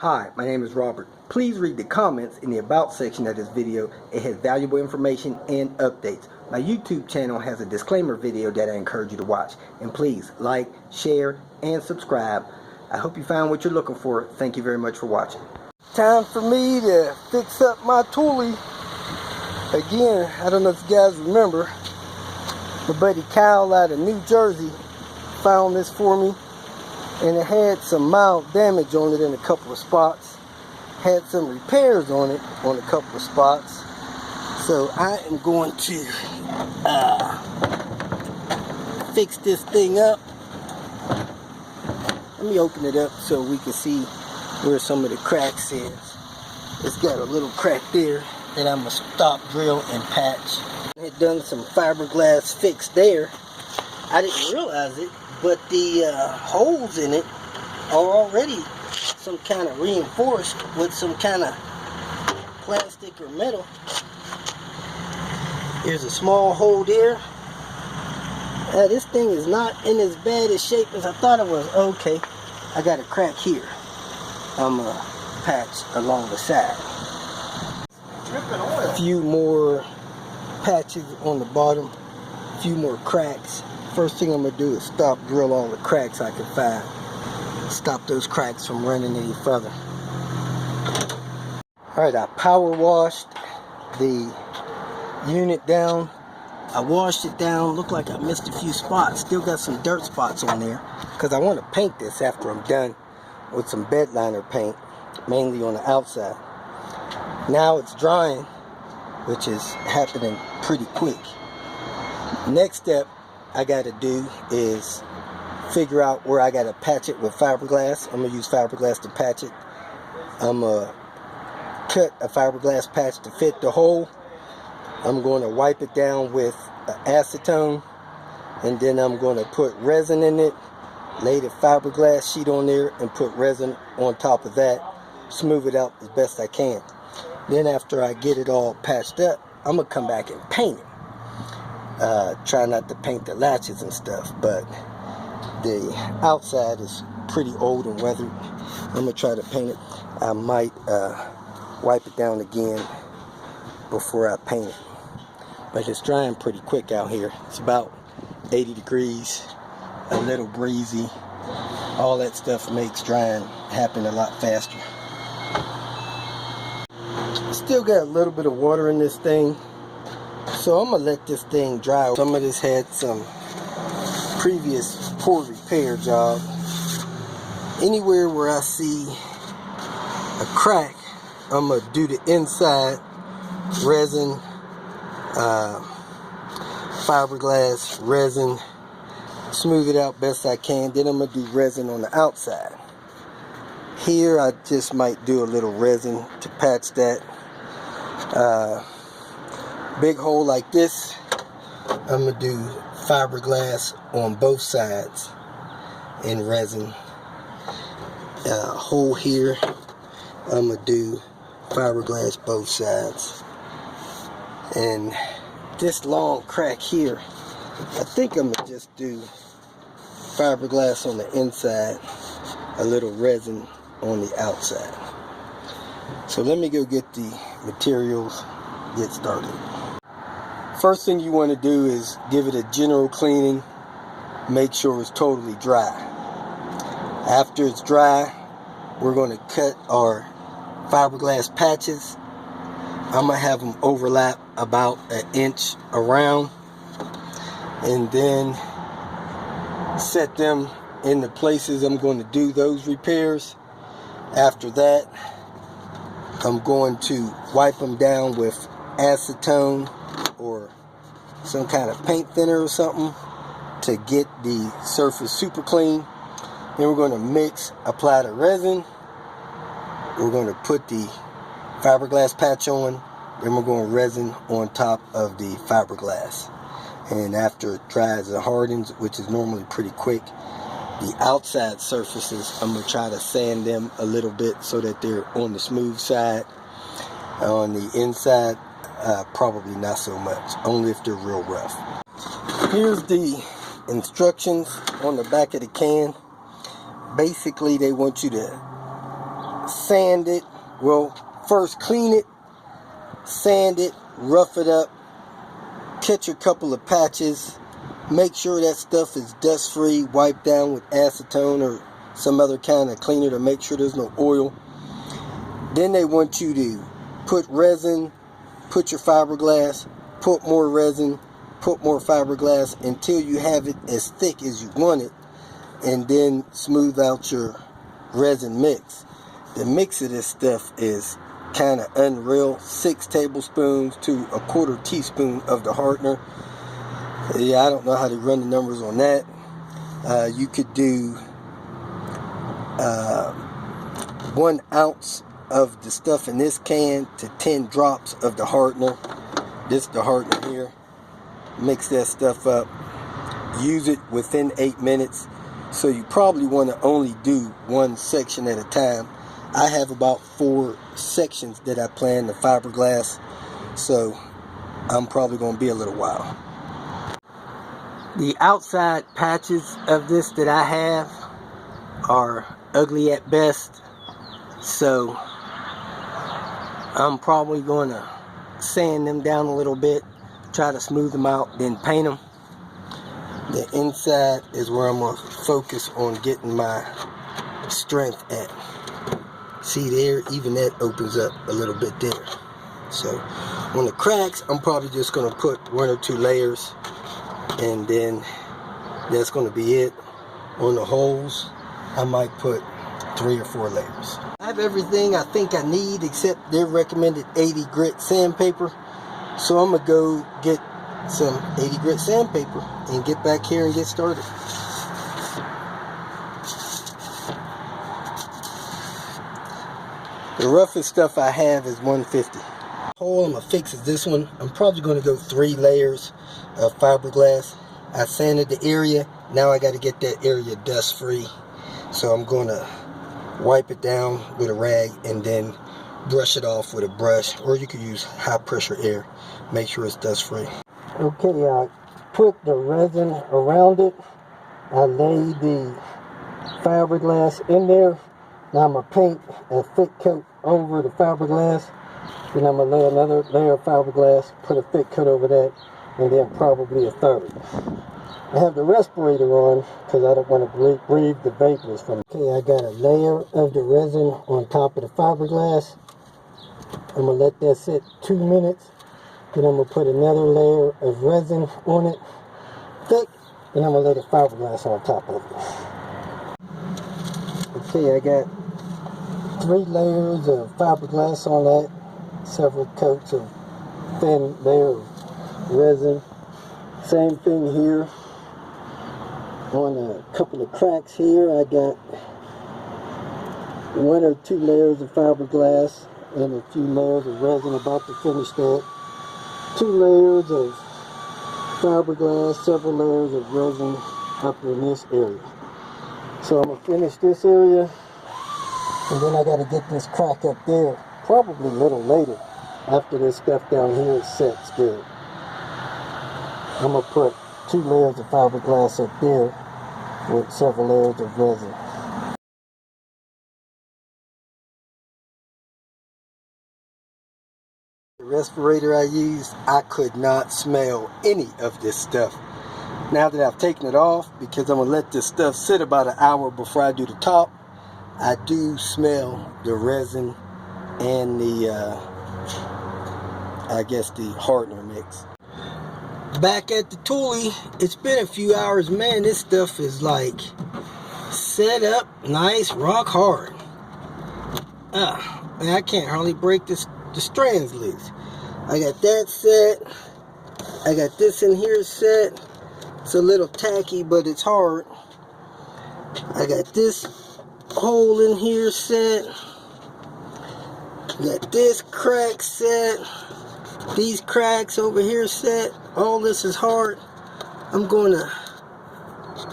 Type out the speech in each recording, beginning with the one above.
Hi, my name is Robert. Please read the comments in the About section of this video. It has valuable information and updates. My YouTube channel has a disclaimer video that I encourage you to watch. And please like, share, and subscribe. I hope you found what you're looking for. Thank you very much for watching. Time for me to fix up my Thule. Again, I don't know if you guys remember, my buddy Kyle out of New Jersey found this for me, and it had some mild damage on it in a couple of spots, had some repairs on it on a couple of spots. So I am going to fix this thing up. Let me open it up so we can see where some of the cracks is. It's got a little crack there that I'm going to stop, drill, and patch. I had done some fiberglass fix there. I didn't realize it, but the holes in it are already some kind of reinforced with some kind of plastic or metal. Here's a small hole there. This thing is not in as bad a shape as I thought it was. Okay, I got a crack here. I'm going to patch along the side. A few more patches on the bottom, a few more cracks. First thing I'm going to do is stop, drill all the cracks I can find. Stop those cracks from running any further. Alright, I power washed the unit down. I washed it down. Looked like I missed a few spots. Still got some dirt spots on there because I want to paint this after I'm done with some bedliner paint, mainly on the outside. Now it's drying, which is happening pretty quick. Next step I got to do is figure out where I got to patch it with fiberglass. I'm going to use fiberglass to patch it. I'm going to cut a fiberglass patch to fit the hole. I'm going to wipe it down with acetone, and then I'm going to put resin in it, lay the fiberglass sheet on there, and put resin on top of that, smooth it out as best I can. Then after I get it all patched up, I'm going to come back and paint it. Try not to paint the latches and stuff, but the outside is pretty old and weathered. I'm going to try to paint it. I might wipe it down again before I paint it. But it's drying pretty quick out here. It's about 80 degrees, a little breezy. All that stuff makes drying happen a lot faster. Still got a little bit of water in this thing, so I'm gonna let this thing dry. Some of this had some previous poor repair job. Anywhere where I see a crack, I'm gonna do the inside resin, fiberglass resin, smooth it out best I can. Then I'm gonna do resin on the outside. Here I just might do a little resin to patch that. Big hole like this, I'm gonna do fiberglass on both sides in resin. Hole here, I'm gonna do fiberglass both sides. And this long crack here, I think I'm gonna just do fiberglass on the inside, a little resin on the outside. So let me go get the materials, get started. First thing you want to do is give it a general cleaning, make sure it's totally dry. After it's dry, we're going to cut our fiberglass patches. I'm going to have them overlap about an inch around, and then set them in the places I'm going to do those repairs. After that, I'm going to wipe them down with acetone or some kind of paint thinner or something to get the surface super clean. Then we're going to mix, apply the resin. We're going to put the fiberglass patch on. Then we're going to resin on top of the fiberglass. And after it dries and hardens, which is normally pretty quick, the outside surfaces, I'm going to try to sand them a little bit so that they're on the smooth side. On the inside, probably not so much, only if they're real rough. Here's the instructions on the back of the can. Basically, they want you to sand it. Well, first clean it, sand it, rough it up, catch a couple of patches, make sure that stuff is dust free, wipe down with acetone or some other kind of cleaner to make sure there's no oil. Then they want you to put resin, put your fiberglass, put more resin, put more fiberglass until you have it as thick as you want it, and then smooth out your resin mix. The mix of this stuff is kind of unreal. 6 tablespoons to a 1/4 teaspoon of the hardener. Yeah, I don't know how to run the numbers on that. You could do 1 ounce of the stuff in this can to 10 drops of the hardener. This is the hardener here. Mix that stuff up. Use it within 8 minutes. So you probably want to only do 1 section at a time. I have about 4 sections that I plan to fiberglass, so I'm probably going to be a little while. The outside patches of this that I have are ugly at best, so I'm probably going to sand them down a little bit, try to smooth them out, then paint them. The inside is where I'm going to focus on getting my strength at. See there, even that opens up a little bit there. So on the cracks, I'm probably just going to put 1 or 2 layers, and then that's going to be it. On the holes, I might put 3 or 4 layers. I have everything I think I need except their recommended 80 grit sandpaper. So I'm going to go get some 80 grit sandpaper and get back here and get started. The roughest stuff I have is 150. The hole I'm going to fix is this one. I'm probably going to go 3 layers of fiberglass. I sanded the area. Now I got to get that area dust free. So I'm going to wipe it down with a rag and then brush it off with a brush. Or you could use high pressure air. Make sure it's dust free. Okay, I put the resin around it. I laid the fiberglass in there. Now I'm going to paint a thick coat over the fiberglass. Then I'm going to lay another layer of fiberglass, put a thick coat over that, and then probably a third. I have the respirator on because I don't want to breathe the vapors from it. Okay, I got a layer of the resin on top of the fiberglass. I'm going to let that sit 2 minutes. Then I'm going to put another layer of resin on it, thick, and I'm going to lay the fiberglass on top of it. Okay, I got 3 layers of fiberglass on that, several coats of thin layer of resin. Same thing here. On a couple of cracks here, I got 1 or 2 layers of fiberglass and a few layers of resin. About to finish that. 2 layers of fiberglass, several layers of resin up in this area. So I'm going to finish this area, and then I got to get this crack up there probably a little later after this stuff down here sets good. I'm going to put 2 layers of fiberglass up there with several layers of resin. The respirator I used, I could not smell any of this stuff. Now that I've taken it off, because I'm going to let this stuff sit about an hour before I do the top, I do smell the resin and the, I guess the hardener mix. Back at the Thule, it's been a few hours. Man, this stuff is like set up nice, rock hard. Man, I can't hardly break the strands loose. I got that set. I got this in here set. It's a little tacky, but it's hard. I got this hole in here set. Got this crack set. These cracks over here set. All this is hard. I'm going to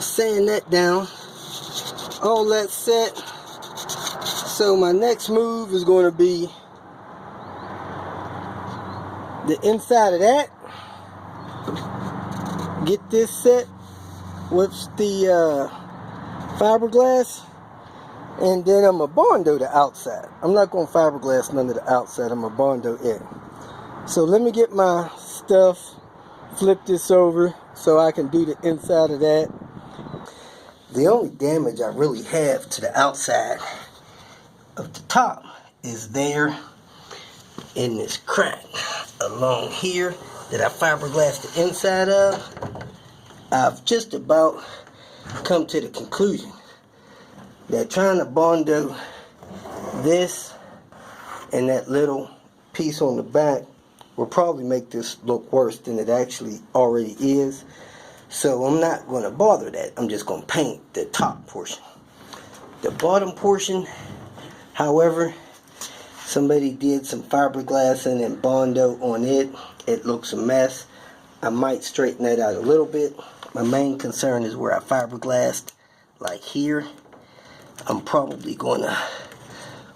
sand that down. All that set. So my next move is going to be the inside of that. Get this set with the fiberglass. And then I'm going to Bondo the outside. I'm not going to fiberglass none of the outside. I'm going to Bondo in. So let me get my stuff, flip this over so I can do the inside of that. The only damage I really have to the outside of the top is there in this crack along here that I fiberglassed the inside of. I've just about come to the conclusion that trying to Bondo this and that little piece on the back will probably make this look worse than it actually already is. So I'm not going to bother that. I'm just going to paint the top portion. The bottom portion, however, somebody did some fiberglassing and Bondo on it. It looks a mess. I might straighten that out a little bit. My main concern is where I fiberglassed, like here. I'm probably going to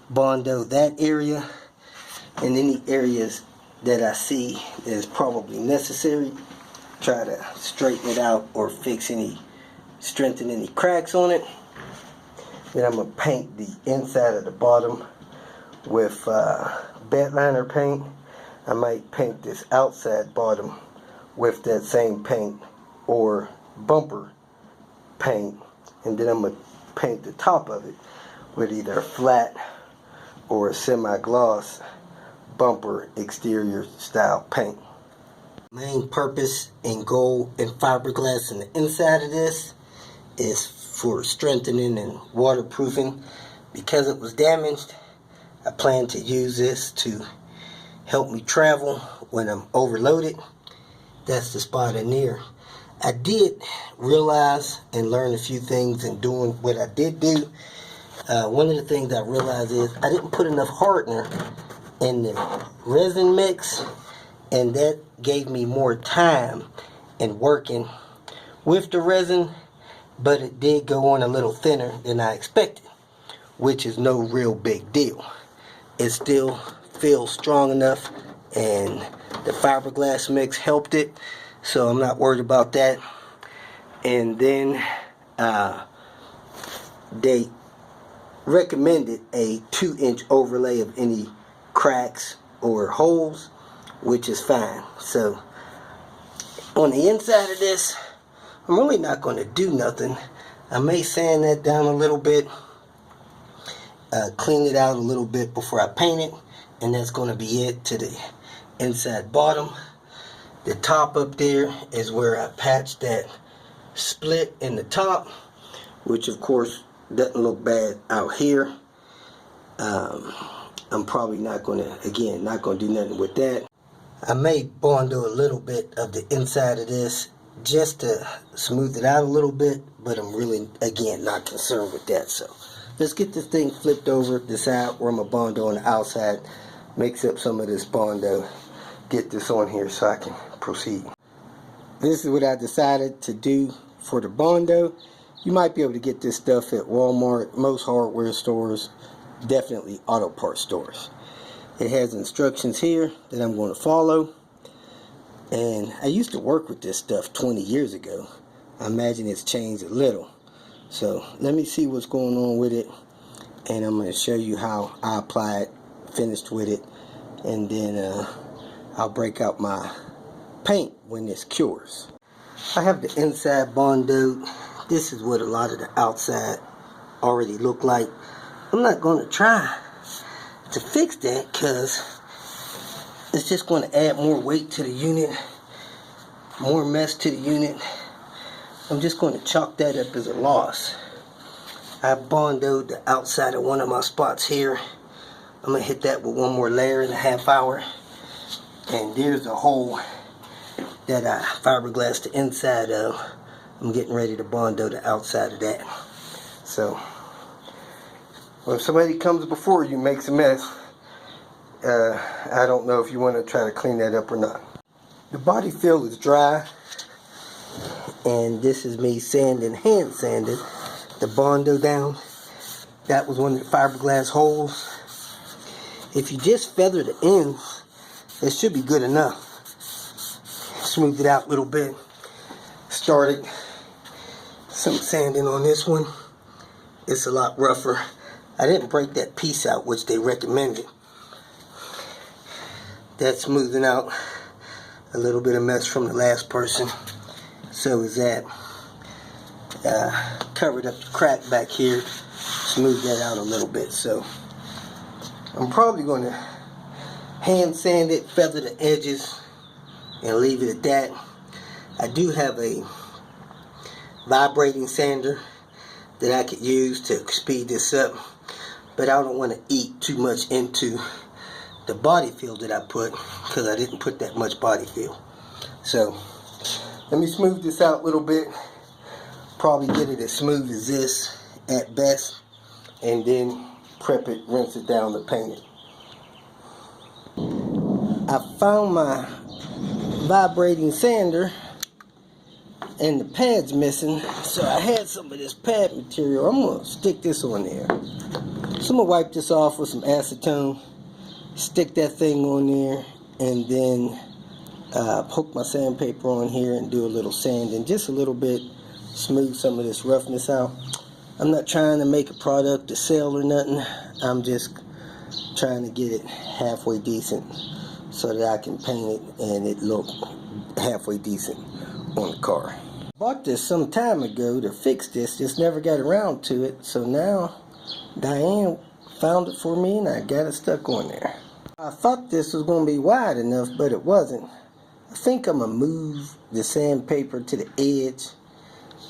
Bondo that area, and any areas that I see that is probably necessary, try to straighten it out or strengthen any cracks on it. Then I'm going to paint the inside of the bottom with bedliner paint. I might paint this outside bottom with that same paint or bumper paint, and then I'm going to paint the top of it with either a flat or a semi-gloss bumper exterior style paint. Main purpose and goal in fiberglassing the inside of this is for strengthening and waterproofing. Because it was damaged, I plan to use this to help me travel when I'm overloaded. That's the spot in there. I did realize and learn a few things in doing what I did do. One of the things I realized is I didn't put enough hardener in the resin mix, and that gave me more time in working with the resin, but it did go on a little thinner than I expected, which is no real big deal. It still feels strong enough, and the fiberglass mix helped it, so I'm not worried about that. And then they recommended a 2-inch overlay of any cracks or holes, which is fine. So on the inside of this, I'm really not going to do nothing. I may sand that down a little bit, clean it out a little bit before I paint it, and that's going to be it to the inside bottom. The top up there is where I patched that split in the top, which of course doesn't look bad out here. I'm probably not going to do nothing with that. I may Bondo a little bit of the inside of this just to smooth it out a little bit, but I'm really, again, not concerned with that. So let's get this thing flipped over, decide where I'm going to Bondo on the outside, mix up some of this Bondo, get this on here so I can proceed. This is what I decided to do for the Bondo. You might be able to get this stuff at Walmart, most hardware stores, definitely auto parts stores. It has instructions here that I'm going to follow. And I used to work with this stuff 20 years ago. I imagine it's changed a little. So let me see what's going on with it. And I'm going to show you how I apply it, finished with it. And then I'll break out my paint when this cures. I have the inside Bondo. This is what a lot of the outside already look like. I'm not going to try to fix that because it's just going to add more weight to the unit, more mess to the unit. I'm just going to chalk that up as a loss. I Bondoed the outside of one of my spots here. I'm going to hit that with one more layer in a half hour. And there's a hole that I fiberglassed the inside of. I'm getting ready to Bondo the outside of that. So, well, if somebody comes before you makes a mess, I don't know if you want to try to clean that up or not. The body fill is dry, and this is me hand sanding the Bondo down. That was one of the fiberglass holes. If you just feather the ends, it should be good enough. Smooth it out a little bit. Started some sanding on this one. It's a lot rougher. I didn't break that piece out, which they recommended. That's smoothing out a little bit of mess from the last person. So is that. Covered up the crack back here, smooth that out a little bit. So I'm probably going to hand sand it, feather the edges, and leave it at that. I do have a vibrating sander that I could use to speed this up, but I don't want to eat too much into the body feel that I put, because I didn't put that much body feel. So let me smooth this out a little bit. Probably get it as smooth as this at best, and then prep it, rinse it down to paint it. I found my vibrating sander and the pad's missing, so I had some of this pad material. I'm going to stick this on there. So I'm going to wipe this off with some acetone, stick that thing on there, and then poke my sandpaper on here and do a little sanding, just a little bit, smooth some of this roughness out. I'm not trying to make a product to sell or nothing. I'm just trying to get it halfway decent so that I can paint it and it look halfway decent on the car. Bought this some time ago to fix this, just never got around to it, so now Diane found it for me and I got it stuck on there. I thought this was going to be wide enough, but it wasn't. I think I'm going to move the sandpaper to the edge.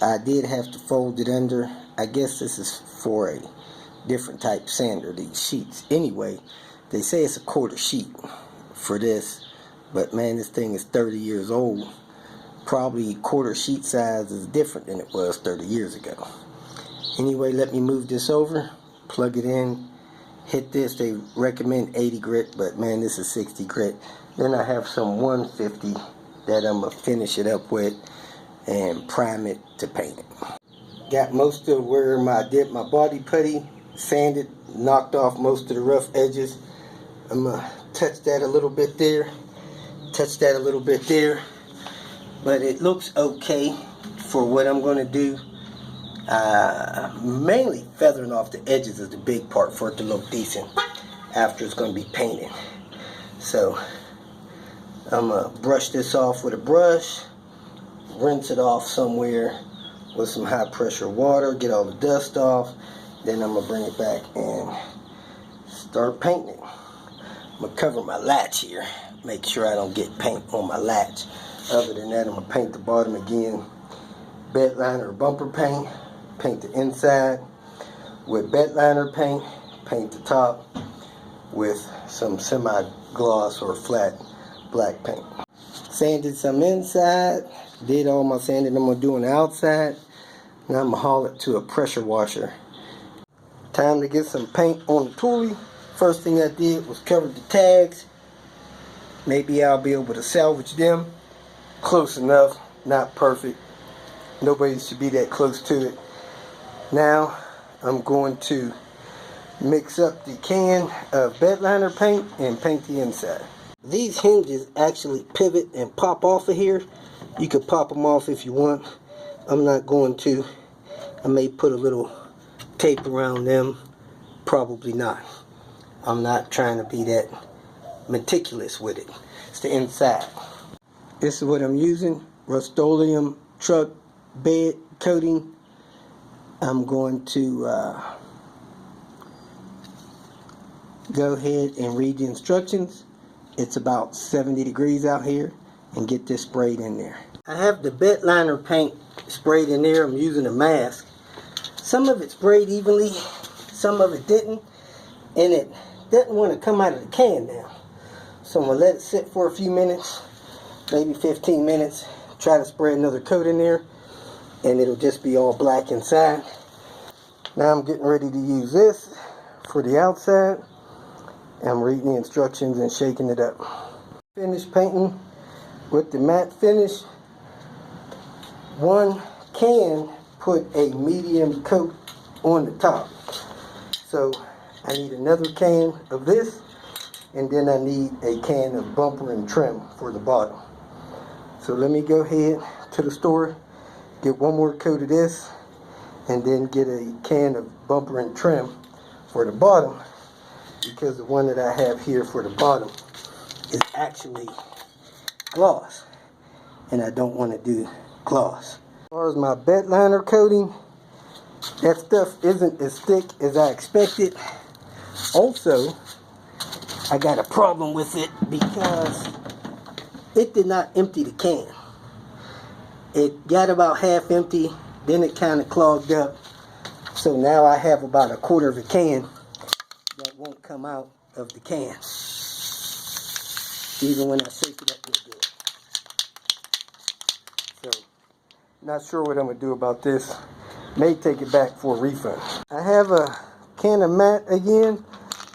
I did have to fold it under. I guess this is for a different type sander, these sheets. Anyway, they say it's a quarter sheet for this, but man, this thing is 30 years old. Probably quarter sheet size is different than it was 30 years ago. Anyway, let me move this over, plug it in, hit this. They recommend 80 grit, but man, this is 60 grit. Then I have some 150 that I'm going to finish it up with and prime it to paint it. Got most of where I did my body putty, sanded, knocked off most of the rough edges. I'm going to touch that a little bit there, touch that a little bit there, but it looks okay for what I'm going to do. Mainly feathering off the edges is the big part for it to look decent after it's going to be painted. So I'm going to brush this off with a brush, rinse it off somewhere with some high pressure water, get all the dust off. Then I'm going to bring it back and start painting it. I'm going to cover my latch here, make sure I don't get paint on my latch. Other than that, I'm going to paint the bottom again, bedliner or bumper paint, paint the inside with bedliner paint, paint the top with some semi-gloss or flat black paint. Sanded some inside, did all my sanding I'm going to do on the outside. Now I'm going to haul it to a pressure washer. Time to get some paint on the Thule. First thing I did was cover the tags. Maybe I'll be able to salvage them. Close enough, not perfect. Nobody should be that close to it. Now I'm going to mix up the can of bedliner paint and paint the inside. These hinges actually pivot and pop off of here. You could pop them off if you want. I'm not going to. I may put a little tape around them. Probably not. I'm not trying to be that meticulous with it. It's the inside. This is what I'm using. Rust-Oleum truck bed coating. I'm going to go ahead and read the instructions. It's about 70 degrees out here, and get this sprayed in there. I have the bedliner paint sprayed in there. I'm using a mask. Some of it sprayed evenly, some of it didn't, and it doesn't want to come out of the can now. So I'm going to let it sit for a few minutes, maybe 15 minutes, try to spray another coat in there, and it'll just be all black inside. Now I'm getting ready to use this for the outside. I'm reading the instructions and shaking it up. Finished painting with the matte finish. One can put a medium coat on the top. So I need another can of this, and then I need a can of bumper and trim for the bottom. So let me go ahead to the store, get one more coat of this, and then get a can of bumper and trim for the bottom, because the one that I have here for the bottom is actually gloss, and I don't want to do gloss. As far as my bed liner coating, that stuff isn't as thick as I expected. Also, I got a problem with it because it did not empty the can. It got about half empty, then it kind of clogged up. So now I have about a quarter of a can that won't come out of the can, even when I shake it up a little bit. So, not sure what I'm going to do about this. May take it back for a refund. I have a can of matte again.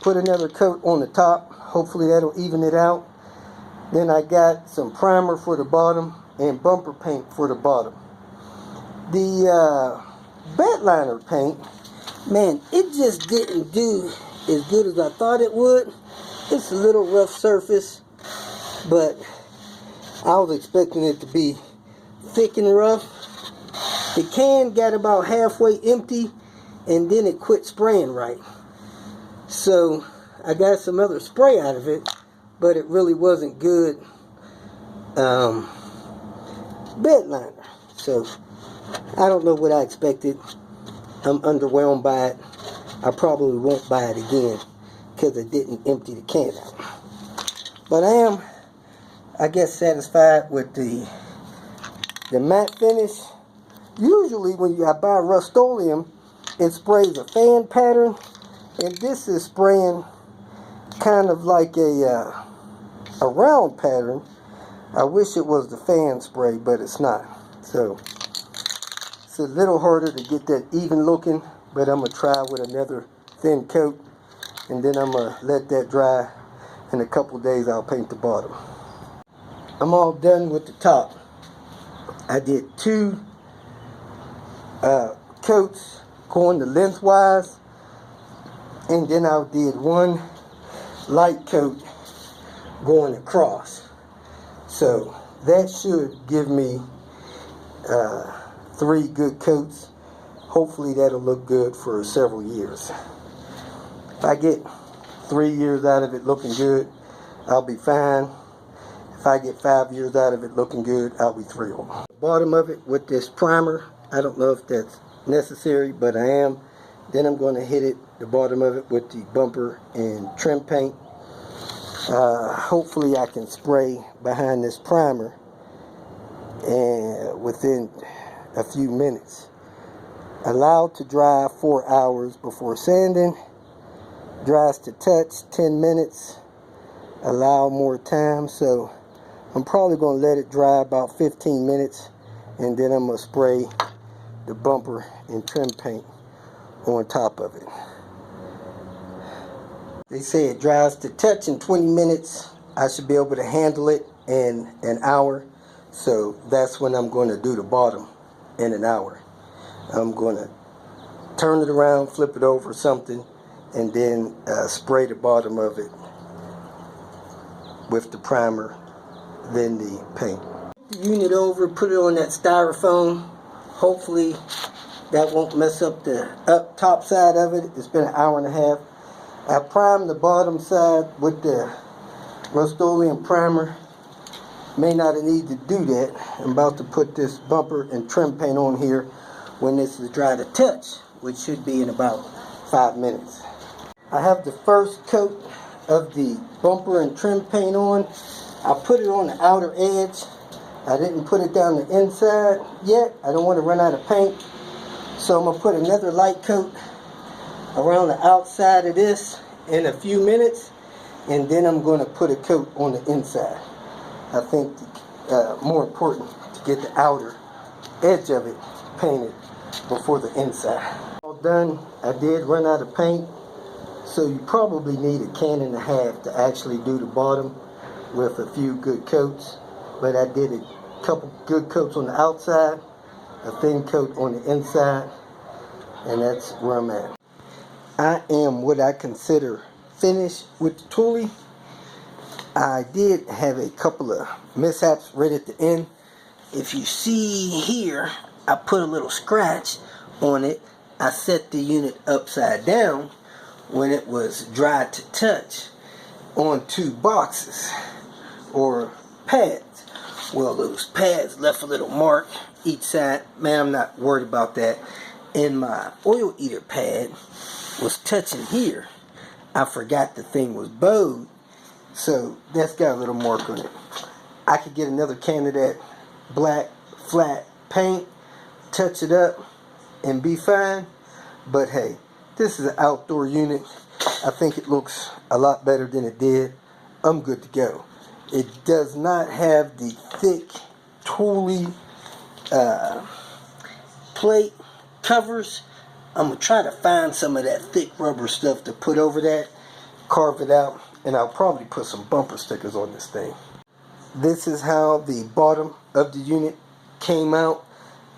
Put another coat on the top. Hopefully that'll even it out. Then I got some primer for the bottom and bumper paint for the bottom. The bed liner paint, man, it just didn't do as good as I thought it would. It's a little rough surface, but I was expecting it to be thick and rough. The can got about halfway empty, and then it quit spraying right. So I got some other spray out of it, but it really wasn't good bed liner. So I don't know what I expected. I'm underwhelmed by it. I probably won't buy it again because it didn't empty the can out. But I am, I guess, satisfied with the matte finish. Usually when I buy Rust-Oleum, it sprays a fan pattern, and this is spraying kind of like a round pattern. I wish it was the fan spray, but it's not. So it's a little harder to get that even looking, but I'm going to try with another thin coat, and then I'm going to let that dry. In a couple days I'll paint the bottom. I'm all done with the top. I did 2 coats going the lengthwise, and then I did 1 light coat going across. So that should give me 3 good coats. Hopefully that'll look good for several years. If I get 3 years out of it looking good, I'll be fine. If I get 5 years out of it looking good, I'll be thrilled. The bottom of it with this primer, I don't know if that's necessary, but I am. Then I'm going to hit it, the bottom of it, with the bumper and trim paint. Hopefully I can spray behind this primer and within a few minutes. Allowed to dry 4 hours before sanding. Dries to touch 10 minutes. Allow more time, so I'm probably going to let it dry about 15 minutes, and then I'm going to spray the bumper and trim paint on top of it. They say it dries to touch in 20 minutes. I should be able to handle it in an hour, so that's when I'm going to do the bottom in an hour. I'm going to turn it around, flip it over something, and then spray the bottom of it with the primer, then the paint. The unit over, put it on that styrofoam. Hopefully that won't mess up the top side of it. It's been an hour and a half. I primed the bottom side with the Rust-Oleum primer. May not need to do that. I'm about to put this bumper and trim paint on here when this is dry to touch, which should be in about 5 minutes. I have the first coat of the bumper and trim paint on. I put it on the outer edge. I didn't put it down the inside yet. I don't want to run out of paint. So I'm going to put another light coat around the outside of this in a few minutes, and then I'm going to put a coat on the inside. I think more important to get the outer edge of it painted before the inside. All done. I did run out of paint, so you probably need a can and a half to actually do the bottom with a few good coats, but I did a couple good coats on the outside, a thin coat on the inside, and that's where I'm at. I am what I consider finished with the Thule. I did have a couple of mishaps right at the end. If you see here, I put a little scratch on it. I set the unit upside down when it was dry to touch on 2 boxes or pads. Well, those pads left a little mark each side. Man, I'm not worried about that. And my oil eater pad was touching here. I forgot the thing was bowed, so that's got a little mark on it. I could get another can of that black flat paint, touch it up, and be fine. But hey, this is an outdoor unit. I think it looks a lot better than it did. I'm good to go. It does not have the thick Thule plate covers. I'm going to try to find some of that thick rubber stuff to put over that, carve it out, and I'll probably put some bumper stickers on this thing. This is how the bottom of the unit came out.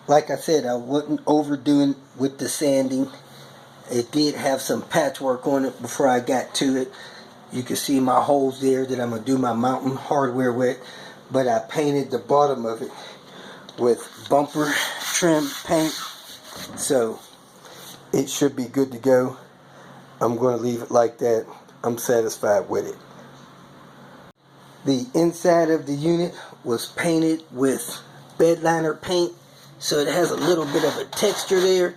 Like I said, I wasn't overdoing with the sanding. It did have some patchwork on it before I got to it. You can see my holes there that I'm going to do my mountain hardware with. But I painted the bottom of it with bumper trim paint. So it should be good to go. I'm going to leave it like that. I'm satisfied with it. The inside of the unit was painted with bedliner paint, so it has a little bit of a texture there.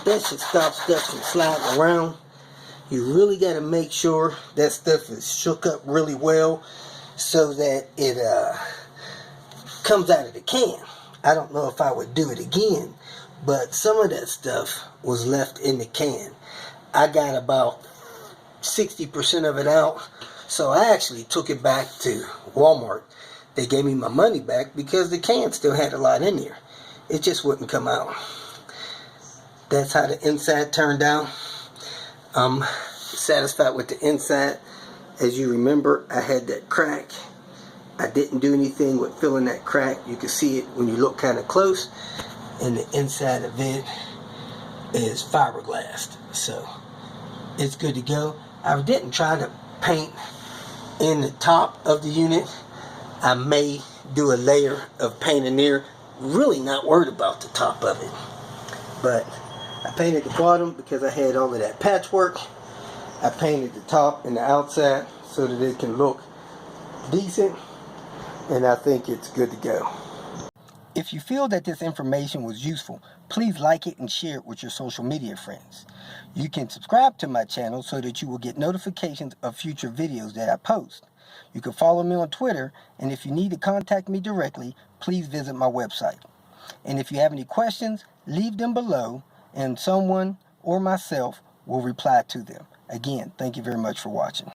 That should stop stuff from sliding around. You really got to make sure that stuff is shook up really well so that it comes out of the can. I don't know if I would do it again, but some of that stuff was left in the can. I got about 60% of it out, so I actually took it back to Walmart. They gave me my money back because the can still had a lot in there. It just wouldn't come out. That's how the inside turned out. I'm satisfied with the inside. As you remember, I had that crack. I didn't do anything with filling that crack. You can see it when you look kind of close. And the inside of it is fiberglass. So it's good to go. I didn't try to paint in the top of the unit. I may do a layer of paint in there. Really not worried about the top of it. But I painted the bottom because I had all of that patchwork. I painted the top and the outside so that it can look decent. And I think it's good to go. If you feel that this information was useful, please like it and share it with your social media friends. You can subscribe to my channel so that you will get notifications of future videos that I post. You can follow me on Twitter, and if you need to contact me directly, please visit my website. And if you have any questions, leave them below, and someone or myself will reply to them. Again, thank you very much for watching.